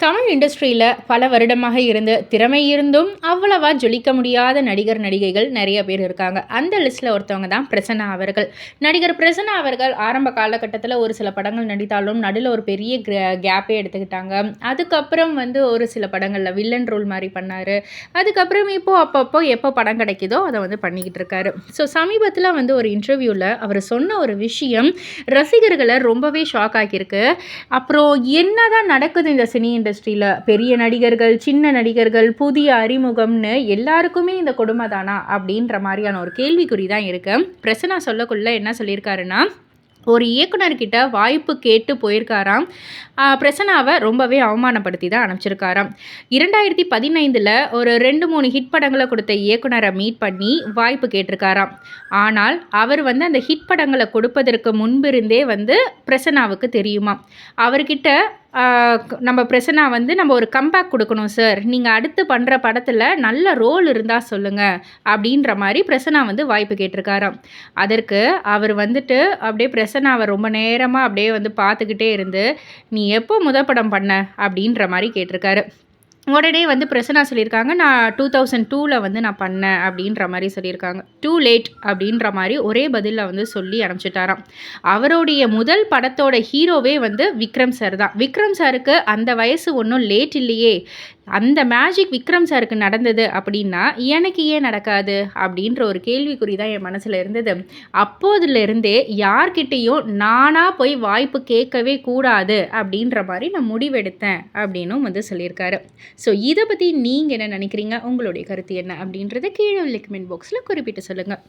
தமிழ் இண்டஸ்ட்ரியில் பல வருடமாக இருந்து திறமை இருந்தும் அவ்வளவா ஜொலிக்க முடியாத நடிகர் நடிகைகள் நிறைய பேர் இருக்காங்க. அந்த லிஸ்ட்டில் ஒருத்தவங்க தான் பிரசன்னா அவர்கள். நடிகர் பிரசன்னா அவர்கள் ஆரம்ப காலகட்டத்தில் ஒரு சில படங்கள் நடித்தாலும் நடுவில் ஒரு பெரிய கேப்பே எடுத்துக்கிட்டாங்க. அதுக்கப்புறம் ஒரு சில படங்களில் வில்லன் ரோல் மாதிரி பண்ணார். அதுக்கப்புறம் இப்போது அப்பப்போ எப்போ படம் கிடைக்குதோ அதை பண்ணிக்கிட்டு இருக்காரு. ஸோ சமீபத்தில் ஒரு இன்டர்வியூவில் அவர் சொன்ன ஒரு விஷயம் ரசிகர்களை ரொம்பவே ஷாக் ஆக்கியிருக்கு. அப்புறம் என்னதான் நடக்குது இந்த சினி இண்டஸ்ட்ரியில், பெரிய நடிகர்கள், சின்ன நடிகர்கள், புதிய அறிமுகம்னு எல்லாருக்குமே இந்த கொடுமை தானா அப்படின்ற மாதிரியான ஒரு கேள்விக்குறி தான் இருக்கு. பிரசன்னா சொல்லக்குள்ள என்ன சொல்லியிருக்காருன்னா, ஒரு இயக்குனர்கிட்ட வாய்ப்பு கேட்டு போயிருக்காராம். பிரசன்னாவை ரொம்பவே அவமானப்படுத்தி தான் அனுப்பிச்சிருக்காராம். 2015 ஒரு 2-3 ஹிட் படங்களை கொடுத்த இயக்குனரை மீட் பண்ணி வாய்ப்பு கேட்டிருக்காராம். ஆனால் அவர் அந்த ஹிட் படங்களை கொடுப்பதற்கு முன்பிருந்தே பிரசன்னாவுக்கு தெரியுமா. அவர்கிட்ட நம்ம பிரசன்னா நம்ம ஒரு கம்பேக் கொடுக்கணும் சார், நீங்கள் அடுத்து பண்ணுற படத்தில் நல்ல ரோல் இருந்தால் சொல்லுங்கள் அப்படின்ற மாதிரி பிரசன்னா வாய்ப்பு கேட்டிருக்காராம். அதற்கு அவர் அப்படியே பிரசன்னாவை ரொம்ப நேரமாக அப்படியே பார்த்துக்கிட்டே இருந்து, நீ எப்போ படம் பண்ண அப்படின்ற மாதிரி கேட்டிருக்காரு. உடனே பிரசன்னா சொல்லியிருக்காங்க, நான் 2002 நான் பண்ணேன் அப்படின்ற மாதிரி சொல்லியிருக்காங்க. டூ லேட் அப்படின்ற மாதிரி ஒரே பதிலில் சொல்லி அனுப்பிச்சிட்டாராம். அவருடைய முதல் படத்தோட ஹீரோவே விக்ரம் சார் தான். விக்ரம் சாருக்கு அந்த வயசு ஒன்றும் லேட் இல்லையே, அந்த மேஜிக் விக்ரம் சாருக்கு நடந்தது அப்படின்னா எனக்கு ஏன் நடக்காது அப்படின்ற ஒரு கேள்விக்குறி தான் என் மனசில் இருந்தது. அப்போதுலேருந்தே யார்கிட்டையும் நானாக போய் வாய்ப்பு கேட்கவே கூடாது அப்படின்ற மாதிரி நான் முடிவெடுத்தேன் அப்படின்னும் சொல்லியிருக்காரு. ஸோ இதை பற்றி நீங்கள் என்ன நினைக்கிறீங்க, உங்களுடைய கருத்து என்ன அப்படின்றத கீழே உள்ள கமெண்ட் பாக்ஸில் குறிப்பிட்டு சொல்லுங்கள்.